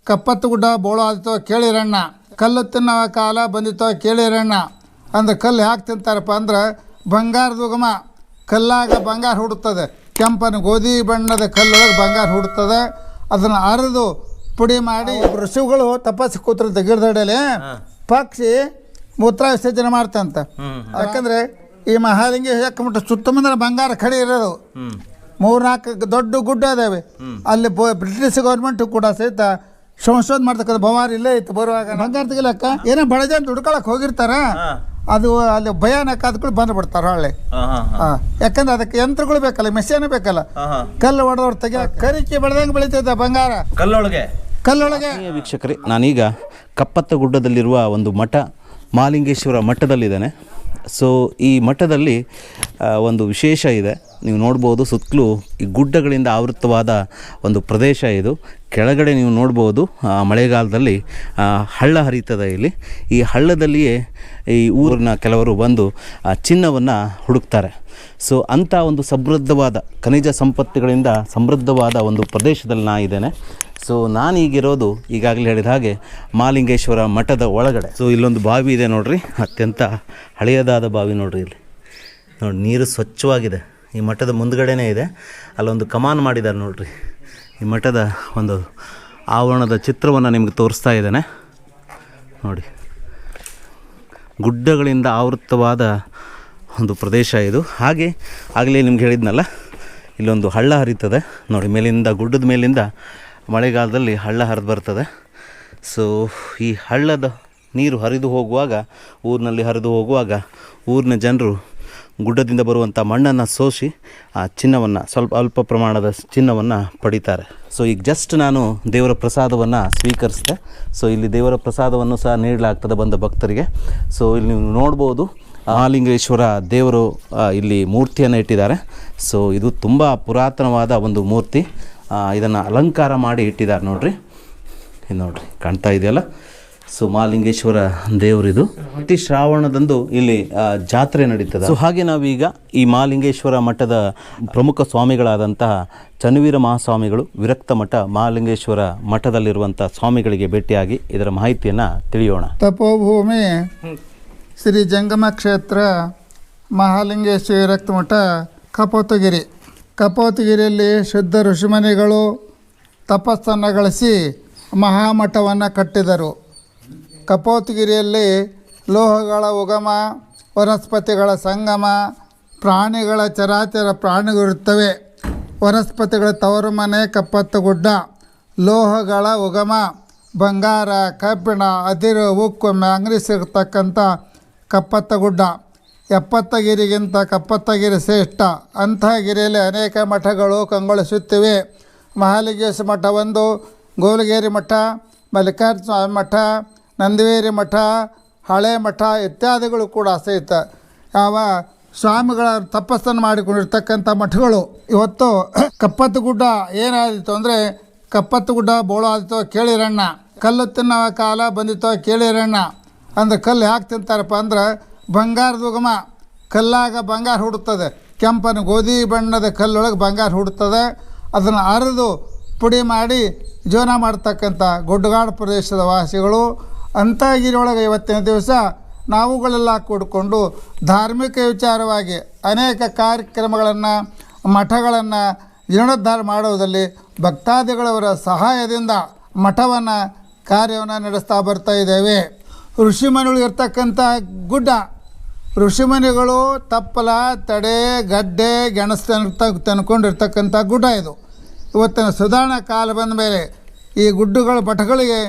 ಕಪ್ಪತ್ತು ಗುಡ್ಡ ಬೋಳು ಆದಿತೋ ಕೇಳಿರಣ್ಣ, ಕಲ್ಲು ತಿನ್ನವ ಕಾಲ ಬಂದಿತೋ ಕೇಳಿರಣ್ಣ. ಅಂದ್ರೆ ಕಲ್ಲು ಯಾಕೆ ತಿಂತಾರಪ್ಪ ಅಂದ್ರೆ ಬಂಗಾರದ ಉಗಮ, ಕಲ್ಲಾಗ ಬಂಗಾರ ಹುಡುತ್ತದೆ. ಕೆಂಪನ ಗೋಧಿ ಬಣ್ಣದ ಕಲ್ಲೊಳಗೆ ಬಂಗಾರ ಹುಡುತ್ತದೆ. ಅದನ್ನು ಅರೆದು ಪುಡಿ ಮಾಡಿ ಋಷಿಗಳು ತಪಸ್ಸು ಕೂತಿರುತ್ತೆ ಗಿಡದಡಲೆ, ಪಕ್ಷಿ ಮೂತ್ರ ವಿಸರ್ಜನೆ ಮಾಡ್ತಂತ. ಯಾಕಂದರೆ ಈ ಮಹಾಲಿಂಗೇಶ್ವರ ಮಠ ಸುತ್ತಮುತ್ತ ಬಂಗಾರ ಕಡೆ ಇರೋದು 3-4 ದೊಡ್ಡ ಗುಡ್ಡ ಇದಾವೆ. ಅಲ್ಲಿ ಬ್ರಿಟಿಷ್ ಗೌರ್ಮೆಂಟು ಕೂಡ ಸಹಿತ ಸಂಶೋಧನೆ ಮಾಡ್ತಕ್ಕಂಥ ಭವಾರಿ ಇಲ್ಲೇ ಇತ್ತು. ಬರುವಾಗ ಬಂಗಾರ ತೆಗಿಲಕ್ಕ ಏನೋ ಬಡ ಜನ ದುಡ್ಕೊಳಕ್ಕೆ ಹೋಗಿರ್ತಾರ, ಅದು ಅಲ್ಲಿ ಭಯಾನಕ ಆದ್ಗಳು ಬಂದ್ಬಿಡ್ತಾರೆ ಹೊಳ್ಳೆ. ಯಾಕಂದ್ರೆ ಅದಕ್ಕೆ ಯಂತ್ರಗಳು ಬೇಕಲ್ಲ, ಮೆಷಿನ್ ಬೇಕಲ್ಲ. ಕಲ್ಲು ಹೊಡೆದವ್ರು ತೆಗಿಯ ಕರಿಕೆ ಬೆಳೆದಂಗೆ ಬೆಳಿತೈತೆ ಬಂಗಾರ ಕಲ್ಲೊಳಗೆ. ವೀಕ್ಷಕರೇ, ನಾನೀಗ ಕಪ್ಪತ್ತ ಗುಡ್ಡದಲ್ಲಿರುವ ಒಂದು ಮಠ ಮಹಾಲಿಂಗೇಶ್ವರ ಮಠದಲ್ಲಿದ್ದೇನೆ. ಸೊ ಈ ಮಠದಲ್ಲಿ ಒಂದು ವಿಶೇಷ ಇದೆ. ನೀವು ನೋಡ್ಬೋದು, ಸುತ್ತಲೂ ಈ ಗುಡ್ಡಗಳಿಂದ ಆವೃತವಾದ ಒಂದು ಪ್ರದೇಶ ಇದು. ಕೆಳಗಡೆ ನೀವು ನೋಡ್ಬೋದು ಮಳೆಗಾಲದಲ್ಲಿ ಹಳ್ಳ ಹರಿತದೆ ಇಲ್ಲಿ. ಈ ಹಳ್ಳದಲ್ಲಿಯೇ ಈ ಊರಿನ ಕೆಲವರು ಬಂದು ಚಿನ್ನವನ್ನು ಹುಡುಕ್ತಾರೆ. ಸೊ ಅಂಥ ಒಂದು ಸಮೃದ್ಧವಾದ ಖನಿಜ ಸಂಪತ್ತುಗಳಿಂದ ಸಮೃದ್ಧವಾದ ಒಂದು ಪ್ರದೇಶದಲ್ಲಿ ನಾ ಇದ್ದೇನೆ. ಸೊ ನಾನೀಗಿರೋದು ಈಗಾಗಲೇ ಹೇಳಿದ ಹಾಗೆ ಮಹಾಲಿಂಗೇಶ್ವರ ಮಠದ ಒಳಗಡೆ. ಸೊ ಇಲ್ಲೊಂದು ಬಾವಿ ಇದೆ ನೋಡ್ರಿ, ಅತ್ಯಂತ ಹಳೆಯದಾದ ಬಾವಿ ನೋಡ್ರಿ. ಇಲ್ಲಿ ನೋಡಿ, ನೀರು ಸ್ವಚ್ಛವಾಗಿದೆ. ಈ ಮಠದ ಮುಂದ್ಗಡೆನೇ ಇದೆ, ಅಲ್ಲೊಂದು ಕಮಾನು ಮಾಡಿದ್ದಾರೆ ನೋಡ್ರಿ. ಈ ಮಠದ ಒಂದು ಆವರಣದ ಚಿತ್ರವನ್ನು ನಿಮಗೆ ತೋರಿಸ್ತಾ ಇದ್ದೇನೆ ನೋಡಿ. ಗುಡ್ಡಗಳಿಂದ ಆವೃತವಾದ ಒಂದು ಪ್ರದೇಶ ಇದು. ಹಾಗೆ ಆಗಲೇ ನಿಮ್ಗೆ ಹೇಳಿದ್ನಲ್ಲ, ಇಲ್ಲೊಂದು ಹಳ್ಳ ಹರಿತದೆ ನೋಡಿ. ಮೇಲಿಂದ ಗುಡ್ಡದ ಮೇಲಿಂದ ಮಳೆಗಾಲದಲ್ಲಿ ಹಳ್ಳ ಹರಿದು ಬರ್ತದೆ. ಸೊ ಈ ಹಳ್ಳದ ನೀರು ಹರಿದು ಹೋಗುವಾಗ, ಊರಿನಲ್ಲಿ ಹರಿದು ಹೋಗುವಾಗ ಊರಿನ ಜನರು ಗುಡ್ಡದಿಂದ ಬರುವಂಥ ಮಣ್ಣನ್ನು ಸೋಸಿ ಆ ಚಿನ್ನವನ್ನು, ಅಲ್ಪ ಪ್ರಮಾಣದ ಚಿನ್ನವನ್ನು ಪಡಿತಾರೆ. ಸೊ ಈಗ ಜಸ್ಟ್ ನಾನು ದೇವರ ಪ್ರಸಾದವನ್ನು ಸ್ವೀಕರಿಸಿದೆ. ಸೊ ಇಲ್ಲಿ ದೇವರ ಪ್ರಸಾದವನ್ನು ಸಹ ನೀಡಲಾಗ್ತದೆ ಬಂದ ಭಕ್ತರಿಗೆ. ಸೊ ಇಲ್ಲಿ ನೀವು ನೋಡ್ಬೋದು, ಮಹಾಲಿಂಗೇಶ್ವರ ದೇವರು ಇಲ್ಲಿ ಮೂರ್ತಿಯನ್ನು ಇಟ್ಟಿದ್ದಾರೆ. ಸೊ ಇದು ತುಂಬ ಪುರಾತನವಾದ ಒಂದು ಮೂರ್ತಿ. ಇದನ್ನು ಅಲಂಕಾರ ಮಾಡಿ ಇಟ್ಟಿದ್ದಾರೆ ನೋಡ್ರಿ. ಇದು ನೋಡ್ರಿ, ಕಾಣ್ತಾ ಇದೆಯಲ್ಲ. ಸೊ ಮಹಾಲಿಂಗೇಶ್ವರ ದೇವರಿದು. ಪ್ರತಿ ಶ್ರಾವಣದಂದು ಇಲ್ಲಿ ಜಾತ್ರೆ ನಡೀತದೆ. ಸೊ ಹಾಗೆ ನಾವೀಗ ಈ ಮಹಾಲಿಂಗೇಶ್ವರ ಮಠದ ಪ್ರಮುಖ ಸ್ವಾಮಿಗಳಾದಂತಹ ಚನ್ನವೀರ ಮಹಾಸ್ವಾಮಿಗಳು ವಿರಕ್ತ ಮಠ ಮಹಾಲಿಂಗೇಶ್ವರ ಮಠದಲ್ಲಿರುವಂಥ ಸ್ವಾಮಿಗಳಿಗೆ ಭೇಟಿಯಾಗಿ ಇದರ ಮಾಹಿತಿಯನ್ನು ತಿಳಿಯೋಣ. ತಪೋಭೂಮಿ ಶ್ರೀ ಜಂಗಮ ಕ್ಷೇತ್ರ ಮಹಾಲಿಂಗೇಶ್ವರ ವಿರಕ್ತ ಮಠ ಕಪೋತಗಿರಿ. ಕಪೋತಗಿರಿಯಲ್ಲಿ ಶುದ್ಧ ಋಷಿಮುನಿಗಳು ತಪಸ್ಸನ್ನು ಗಳಿಸಿ ಮಹಾಮಠವನ್ನು ಕಟ್ಟಿದರು. ಕಪೋತಗಿರಿಯಲ್ಲಿ ಲೋಹಗಳ ಉಗಮ, ವನಸ್ಪತಿಗಳ ಸಂಗಮ, ಪ್ರಾಣಿಗಳ ಚರಾಚರ ಪ್ರಾಣಿಗಳಿರುತ್ತವೆ. ವನಸ್ಪತಿಗಳ ತವರು ಮನೆ ಕಪ್ಪತ್ತ ಗುಡ್ಡ, ಲೋಹಗಳ ಉಗಮ ಬಂಗಾರ, ಕಬ್ಬಿಣ, ಅದಿರು, ಉಕ್ಕು, ಮ್ಯಾಂಗ್ನೀಸ್ ಇರತಕ್ಕಂಥ ಕಪ್ಪತ್ತ ಗುಡ್ಡ. 70 ಗಿರಿಗಿಂತ ಕಪ್ಪತ್ತಗಿರಿ ಶ್ರೇಷ್ಠ. ಅಂಥ ಗಿರಿಯಲ್ಲಿ ಅನೇಕ ಮಠಗಳು ಕಂಗೊಳಿಸುತ್ತಿವೆ. ಮಹಾಲಿಂಗೇಶ್ವರ ಮಠ ಒಂದು, ಗೋಲಗೇರಿ ಮಠ, ಮಲ್ಲಿಕಾರ್ಜುನ ಸ್ವಾಮಿ ಮಠ, ನಂದಿವೇರಿ ಮಠ, ಹಳೆ ಮಠ ಇತ್ಯಾದಿಗಳು ಕೂಡ ಸಹಿತ ಯಾವ ಸ್ವಾಮಿಗಳ ತಪಸ್ಸನ್ನು ಮಾಡಿಕೊಂಡಿರ್ತಕ್ಕಂಥ ಮಠಗಳು. ಇವತ್ತು ಕಪ್ಪತ್ತು ಗುಡ್ಡ ಏನಾದಿತ್ತು ಅಂದರೆ, ಕಪ್ಪತ್ತು ಗುಡ್ಡ ಬೋಳು ಆದಿತೋ ಕೇಳಿರಣ್ಣ, ಕಲ್ಲು ತಿನ್ನವ ಕಾಲ ಬಂದಿತೋ ಕೇಳಿರಣ್ಣ. ಅಂದ್ರೆ ಕಲ್ಲು ಯಾಕೆ ತಿಂತಾರಪ್ಪ ಅಂದ್ರೆ ಬಂಗಾರದ ಉಗಮ, ಕಲ್ಲಾಗ ಬಂಗಾರ ಹುಡುತ್ತದೆ. ಕೆಂಪನ ಗೋಧಿ ಬಣ್ಣದ ಕಲ್ಲೊಳಗೆ ಬಂಗಾರ ಹುಡುತ್ತದೆ. ಅದನ್ನು ಅರೆದು ಪುಡಿ ಮಾಡಿ ಜೀವನ ಮಾಡ್ತಕ್ಕಂಥ ಗುಡ್ಡಗಾಡು ಪ್ರದೇಶದ ವಾಸಿಗಳು. ಅಂಥ ಗಿರಿಯೊಳಗೆ ಇವತ್ತಿನ ದಿವಸ ನಾವುಗಳೆಲ್ಲ ಕೂಡಿಕೊಂಡು ಧಾರ್ಮಿಕ ವಿಚಾರವಾಗಿ ಅನೇಕ ಕಾರ್ಯಕ್ರಮಗಳನ್ನು, ಮಠಗಳನ್ನು ಜೀರ್ಣೋದ್ಧಾರ ಮಾಡುವುದರಲ್ಲಿ ಭಕ್ತಾದಿಗಳವರ ಸಹಾಯದಿಂದ ಮಠವನ್ನು ಕಾರ್ಯವನ್ನು ನಡೆಸ್ತಾ ಬರ್ತಾ ಇದ್ದೇವೆ. ಋಷಿಮುನಿಗಳು ಇರ್ತಕ್ಕಂಥ ಗುಡ್ಡ. ಋಷಿಮುನಿಗಳು ತಪ್ಪಲ, ತಡೆ, ಗಡ್ಡೆ, ಗೆಣಸು ತಂದ್ಕೊಂಡಿರ್ತಕ್ಕಂಥ ಗುಡ್ಡ ಇದು. ಇವತ್ತಿನ ಸುಧಾರಣಾ ಕಾಲ ಬಂದ ಮೇಲೆ ಈ ಗುಡ್ಡಗಳ ಮಠಗಳಿಗೆ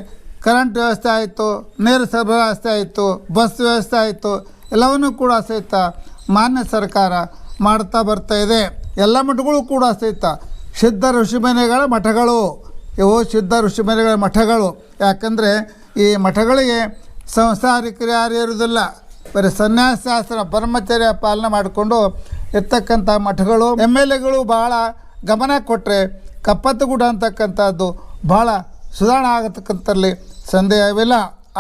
ಕರೆಂಟ್ ವ್ಯವಸ್ಥೆ ಆಯಿತು, ನೀರು ಸರಬರಾಜು ವ್ಯವಸ್ಥೆ ಆಯಿತು, ಬಸ್ ವ್ಯವಸ್ಥೆ ಆಯಿತು. ಎಲ್ಲವನ್ನೂ ಕೂಡ ಸಹಿತ ಮಾನ್ಯ ಸರ್ಕಾರ ಮಾಡ್ತಾ ಬರ್ತಾ ಇದೆ. ಎಲ್ಲ ಮಠಗಳು ಕೂಡ ಸಹಿತ ಸಿದ್ಧ ಋಷಿಮುನಿಗಳ ಮಠಗಳು. ಇವು ಸಿದ್ಧ ಋಷಿಮುನಿಗಳ ಮಠಗಳು. ಯಾಕಂದರೆ ಈ ಮಠಗಳಿಗೆ ಸಂಸಾರಿಕರು ಯಾರು ಇರುವುದಿಲ್ಲ, ಬರೀ ಸನ್ಯಾಸಾಸ್ತ್ರ ಬ್ರಹ್ಮಚರ್ಯ ಪಾಲನೆ ಮಾಡಿಕೊಂಡು ಇರ್ತಕ್ಕಂಥ ಮಠಗಳು. MLAಗಳು ಭಾಳ ಗಮನ ಕೊಟ್ಟರೆ ಕಪ್ಪತ್ತಗುಡ್ಡ ಅಂತಕ್ಕಂಥದ್ದು ಭಾಳ ಸುಧಾರಣೆ ಆಗತಕ್ಕಂಥಲ್ಲಿ ಸಂದೇಹವಿಲ್ಲ.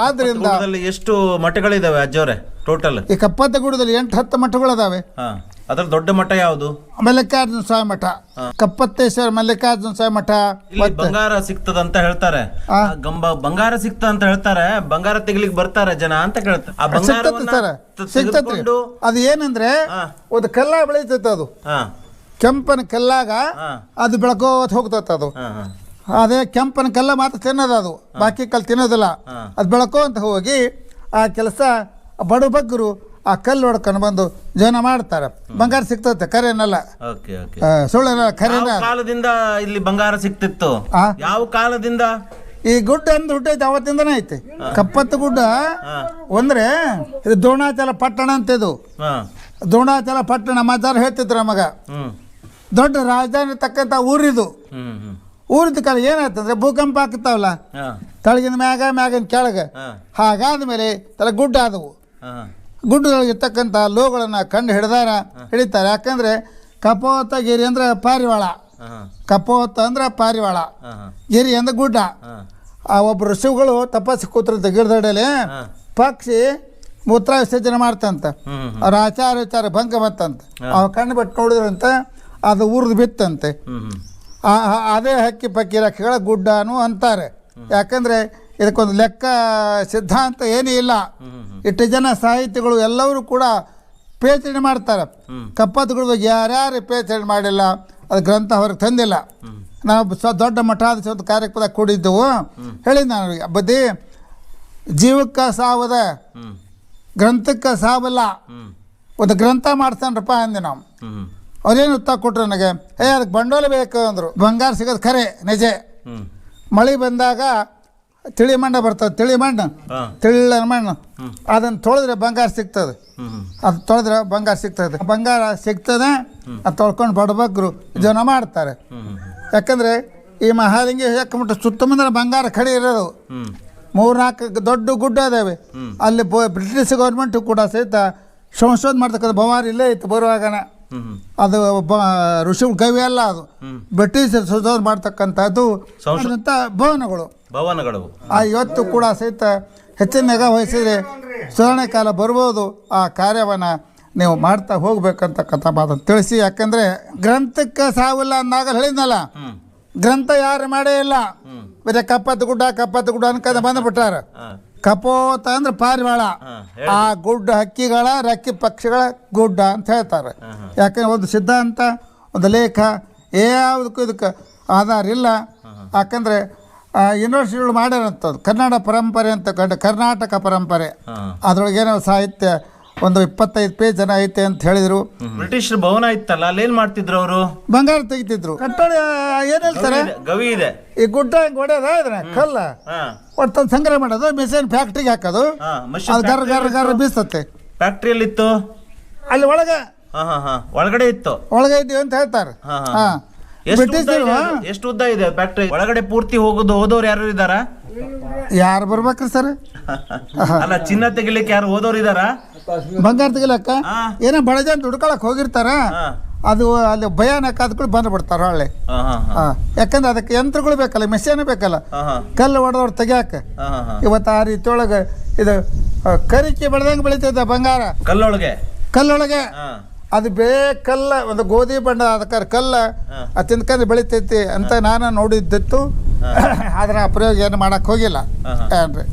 ಆದ್ದರಿಂದ ಎಷ್ಟು ಮಠಗಳಿದ್ದಾವೆ ಅಜ್ಜವರೇ ಟೋಟಲ್? ಈ ಕಪ್ಪತ್ತಗುಡ್ಡದಲ್ಲಿ 8-10 ಮಠಗಳಿದಾವೆ. ಅದ್ರ ದೊಡ್ಡ ಮಠ ಯಾವುದು? ಮಲ್ಲಿಕಾರ್ಜುನ ಸ್ವಾಮಿ ಮಠ, ಕಪ್ಪತ್ತೇಶ್ವರ ಮಲ್ಲಿಕಾರ್ಜುನ ಸ್ವಾಮಿ ಮಠ. ಇಲ್ಲಿ ಬಂಗಾರ ಸಿಗ್ತದಂತ ಹೇಳ್ತಾರೆ. ಬಂಗಾರ ಸಿಕ್ತ ಅಂತ ಹೇಳ್ತಾರೆ. ಬಂಗಾರ ತೆಗಿಲಿಕ್ಕೆ ಬರ್ತಾರೆ ಜನ ಅಂತ ಕೇಳ್ತಾರೆ. ಆ ಬಂಗಾರವನ್ನ ಸಿಗ್ತತ್ರಿ. ಅದು ಏನಂದ್ರೆ ಒಂದು ಕಲ್ಲ ಬೆಳೀತೈತೆ, ಅದು ಕೆಂಪನ ಕಲ್ಲಾಗ ಅದು ಬೆಳಕೋತ್ ಹೋಗ್ತೈತೆ. ಅದು ಅದೇ ಕೆಂಪನ ಕಲ್ಲ ಮಾತ್ರ ತಿನ್ನೋದು, ಅದು ಬಾಕಿ ಕಲ್ಲು ತಿನ್ನೋದಿಲ್ಲ. ಅದು ಬೆಳಕೋ ಅಂತ ಹೋಗಿ ಆ ಕೆಲಸ ಬಡ ಬಗ್ಗರು ಆ ಕಲ್ಲು ಹೊಡ್ಕೊಂಡು ಬಂದು ಜೀವನ ಮಾಡ್ತಾರೆ. ಬಂಗಾರ ಸಿಗ್ತೈತೆ, ಕರೆನಲ್ಲ, ಸುಳ್ಳ ಕರೆನ. ಕಾಲದಿಂದ ಇಲ್ಲಿ ಬಂಗಾರ ಸಿಕ್ತಿತ್ತು. ಯಾವ ಕಾಲದಿಂದ? ಈ ಗುಡ್ಡ ಅಂದ್ ಹುಟ್ಟೈತೆ ಅವತ್ತಿಂದನೇ ಐತೆ. ಕಪ್ಪತ್ತು ಗುಡ್ಡ ಅಂದ್ರೆ ಇದು ದ್ರೋಣಾಚಲ ಪಟ್ಟಣ ಅಂತ. ಇದು ದ್ರೋಣಾಚಲ ಪಟ್ಟಣ ಮಾತಾರ ಹೇಳ್ತಿದ್ರು ನಮಗ. ದೊಡ್ಡ ರಾಜಧಾನಿ ತಕ್ಕಂತ ಊರಿದು. ಊರಿದ ಕಾಲ ಏನಾಯ್ತಂದ್ರೆ ಭೂಕಂಪ ಆಗ್ತಾವಲ್ಲ, ತಳಗಿನ ಮ್ಯಾಗಿನ ಕೆಳಗೆ. ಹಾಗಾದ ಮೇಲೆ ತಲೆ ಗುಡ್ಡ ಆದವು. ಗುಡ್ಡದೊಳಗೆ ಇರ್ತಕ್ಕಂಥ ಲೋಗಳನ್ನು ಕಂಡು ಹಿಡಿತಾರೆ. ಯಾಕಂದ್ರೆ ಕಪೋತ ಗಿರಿ ಅಂದ್ರೆ ಪಾರಿವಾಳ, ಕಪೋತ ಅಂದ್ರೆ ಪಾರಿವಾಳ, ಗಿರಿ ಅಂದ್ರೆ ಗುಡ್ಡ. ಆ ಒಬ್ಬರು ಋಷಿಗಳು ತಪಸ್ಸು ಕೂತಿರ್ತ ಗಿಡದಡಲೆ, ಪಕ್ಷಿ ಮೂತ್ರ ವಿಸರ್ಜನೆ ಮಾಡ್ತಂತ. ಅವ್ರ ಆಚಾರ ಭಂಗ ಬಂತಂತ. ಅವ್ ಕಣ್ಣು ಬಿಟ್ಟು ನೋಡಿದ್ರಂತ ಅದು ಉರಿದು ಬಿತ್ತಂತೆ. ಅದೇ ಹಕ್ಕಿ ಪಕ್ಕಿ ರೆಕ್ಕೆಗಳ ಗುಡ್ಡನು ಅಂತಾರೆ. ಯಾಕಂದ್ರೆ ಇದಕ್ಕೊಂದು ಲೆಕ್ಕ ಸಿದ್ಧಾಂತ ಏನೂ ಇಲ್ಲ. ಇಷ್ಟು ಜನ ಸಾಹಿತಿಗಳು ಎಲ್ಲರೂ ಕೂಡ ಪೇಚಣೆ ಮಾಡ್ತಾರೆ. ಕಪ್ಪತ್ತುಗಳ ಬಗ್ಗೆ ಯಾರ್ಯಾರು ಪೇಚಣೆ ಮಾಡಿಲ್ಲ, ಅದು ಗ್ರಂಥ ಹೊರಗೆ ತಂದಿಲ್ಲ. ನಾವು ದೊಡ್ಡ ಮಠಾಧೀಶ ಒಂದು ಕಾರ್ಯಕ್ರಮದಾಗ ಕೂಡಿದ್ದೆವು. ಹೇಳಿದ್ದು ನಾನು, ಬದ್ದಿ ಜೀವಕ್ಕೆ ಸಾವದ ಗ್ರಂಥಕ್ಕೆ ಸಾವಲ್ಲ, ಒಂದು ಗ್ರಂಥ ಮಾಡ್ತಾನ್ರಪ್ಪ ಅಂದೆ ನಾವು. ಅವ್ರೇನು ಉತ್ತರ ಕೊಟ್ರು ನನಗೆ, ಅದಕ್ಕೆ ಬಂಡವಾಳ ಬೇಕು ಅಂದರು. ಬಂಗಾರ ಸಿಗೋದು ಖರೆ ನಿಜ. ಮಳೆ ಬಂದಾಗ ತಿಳಿ ಮಣ್ಣು ಬರ್ತದೆ, ತಿಳಿ ಮಣ್ಣು, ತಿಳ್ಳ ಮಣ್ಣು, ಅದನ್ನು ತೊಳೆದ್ರೆ ಬಂಗಾರ ಸಿಗ್ತದೆ. ಅದು ತೊಳೆದ್ರೆ ಬಂಗಾರ ಸಿಗ್ತದೆ. ಬಂಗಾರ ಸಿಗ್ತದೆ, ಅದು ತೊಳ್ಕೊಂಡು ಬಡಬಗ್ರು ಜನ ಮಾಡ್ತಾರೆ. ಯಾಕಂದ್ರೆ ಈ ಮಹಾಲಿಂಗಿ ಯಾಕಂಬಿಟ್ಟು ಸುತ್ತಮುತ್ತ ಬಂಗಾರ ಕಡೆ ಇರೋದು. 3-4 ದೊಡ್ಡ ಗುಡ್ಡ ಇದಾವೆ. ಅಲ್ಲಿ ಬ್ರಿಟಿಷ್ ಗೌರ್ಮೆಂಟು ಕೂಡ ಸಹಿತ ಸಂಶೋಧನೆ ಮಾಡ್ತಕ್ಕಂಥ ಭವಾರಿ ಇಲ್ಲೇ ಇತ್ತು ಬರುವಾಗನ. ಅದು ಋಷಿಗಳ ಕವಿ ಅಲ್ಲ, ಅದು ಬ್ರಿಟಿಷ್ ಸಂಶೋಧನೆ ಮಾಡ್ತಕ್ಕಂಥದ್ದು ಭವನಗಳು. ಇವತ್ತು ಕೂಡ ಸಹಿತ ಹೆಚ್ಚಿನ ನಿಗಾ ವಹಿಸಿದ್ರೆ ಸುಧಾರಣೆ ಕಾಲ ಬರ್ಬೋದು. ಆ ಕಾರ್ಯವನ್ನು ನೀವು ಮಾಡ್ತಾ ಹೋಗ್ಬೇಕಂತಕ್ಕಂಥ ಮಾತನ್ನು ತಿಳಿಸಿ. ಯಾಕಂದ್ರೆ ಗ್ರಂಥಕ್ಕೆ ಸಾವಿಲ್ಲ ಅಂದಾಗ ಹೇಳಿದ್ನಲ್ಲ, ಗ್ರಂಥ ಯಾರು ಮಾಡೇ ಇಲ್ಲ. ಬರೀ ಕಪ್ಪತ್ತು ಗುಡ್ಡ ಅನ್ಕೊಂಡ ಬಂದ್ಬಿಟ್ಟಾರ. ಕಪೋತ ಅಂದ್ರೆ ಪಾರಿವಾಳ, ಆ ಗುಡ್ಡ ಹಕ್ಕಿಗಳ ರೆಕ್ಕೆ ಪಕ್ಷಿಗಳ ಗುಡ್ಡ ಅಂತ ಹೇಳ್ತಾರೆ. ಯಾಕಂದ್ರೆ ಒಂದು ಸಿದ್ಧಾಂತ, ಒಂದು ಲೇಖ ಯಾವುದಕ್ಕೂ ಇದಕ್ಕೆ ಆಧಾರ ಇಲ್ಲ. ಯಾಕಂದ್ರೆ ಯೂನಿವರ್ಸಿಟಿಗಳು ಮಾಡ್ಯಾರಂಥದ್ದು ಕನ್ನಡ ಪರಂಪರೆ ಅಂತ ಕರ್ನಾಟಕ ಪರಂಪರೆ. ಅದ್ರೊಳಗೆ ಏನೋ ಸಾಹಿತ್ಯ ಒಂದು 25 ಪೇಜ್ ಜನ ಐತೆ ಅಂತ ಹೇಳಿದ್ರು. ಬ್ರಿಟಿಷ್ ಭವನ ಇತ್ತಲ್ಲ, ಅಲ್ಲೇನ್ ಮಾಡ್ತಿದ್ರು ಅವರು? ಬಂಗಾರ ತೆಗಿತಿದ್ರು. ಕಟ್ಟಡ ಏನಿಲ್ತಾರೆ, ಗವಿ ಇದೆ. ಈ ಗುಡ್ಡ ಹಿಂಗ್ ಹೊಡೆಯೋದ ಇದನ್ನ ಕಲ್ಲ ಒಟ್ಟು ಸಂಗ್ರಹ ಮಾಡೋದು, ಮಿಷನ್ ಫ್ಯಾಕ್ಟ್ರಿಗೆ ಹಾಕೋದು, ಅದು ಗರ್ ಬೀಸ್ತತೆ. ಫ್ಯಾಕ್ಟ್ರಿಯಲ್ಲಿ ಇತ್ತು ಅಲ್ಲಿ ಒಳಗೆ ಒಳಗಡೆ ಇತ್ತು, ಒಳಗೆ ಇದ್ದೀವಿ ಅಂತ ಹೇಳ್ತಾರೆ. ಎಷ್ಟು ಉದ್ದ ಇದೆ ಫ್ಯಾಕ್ಟ್ರಿ? ಒಳಗಡೆ ಪೂರ್ತಿ ಹೋದವ್ರು ಯಾರು ಇದಾರ? ಯಾರು ಬರ್ಬೇಕ್ರಿ ಸರ್? ಅಲ್ಲ, ಚಿನ್ನ ತೆಗಿಲಿಕ್ಕೆ ಯಾರು ಹೋದವ್ರು ಇದಾರ? ಬಂಗಾರ ತೆಗಿಲಕ್ಕ ಏನೋ ಬಡ ಜನ ದುಡ್ಕೊಳಕ್ ಹೋಗಿರ್ತಾರ. ಅದು ಅಲ್ಲಿ ಭಯಾನಕ ಅದಕ್ಕೂ ಬಂದ್ಬಿಡ್ತಾರ ಹೊಳ್ಳೆ. ಯಾಕಂದ್ರೆ ಅದಕ್ಕೆ ಯಂತ್ರಗಳು ಬೇಕಲ್ಲ, ಮೆಷಿನ್ ಬೇಕಲ್ಲ, ಕಲ್ಲು ಹೊಡೆದವ್ರು ತೆಗಿಯಾಕ. ಇವತ್ತು ಆ ರೀತಿ ಒಳಗೆ ಇದು ಕರಿಕೆ ಬೆಳೆದಂಗೆ ಬೆಳಿತೈತೆ ಬಂಗಾರ ಕಲ್ಲೊಳಗೆ. ಅದು ಬೇಕಲ್ಲ, ಒಂದು ಗೋಧಿ ಬಣ್ಣ ಅದಕ್ಕೆ ಕಲ್ಲ ತಿಂದ್ಕೊಂಡು ಬೆಳಿತೈತಿ ಅಂತ ನಾನು ನೋಡಿದ್ದಿತ್ತು. ಆದ್ರೆ ಆ ಪ್ರಯೋಗ ಏನು ಮಾಡಕ್ ಹೋಗಿಲ್ಲ ಏನ್ರಿ.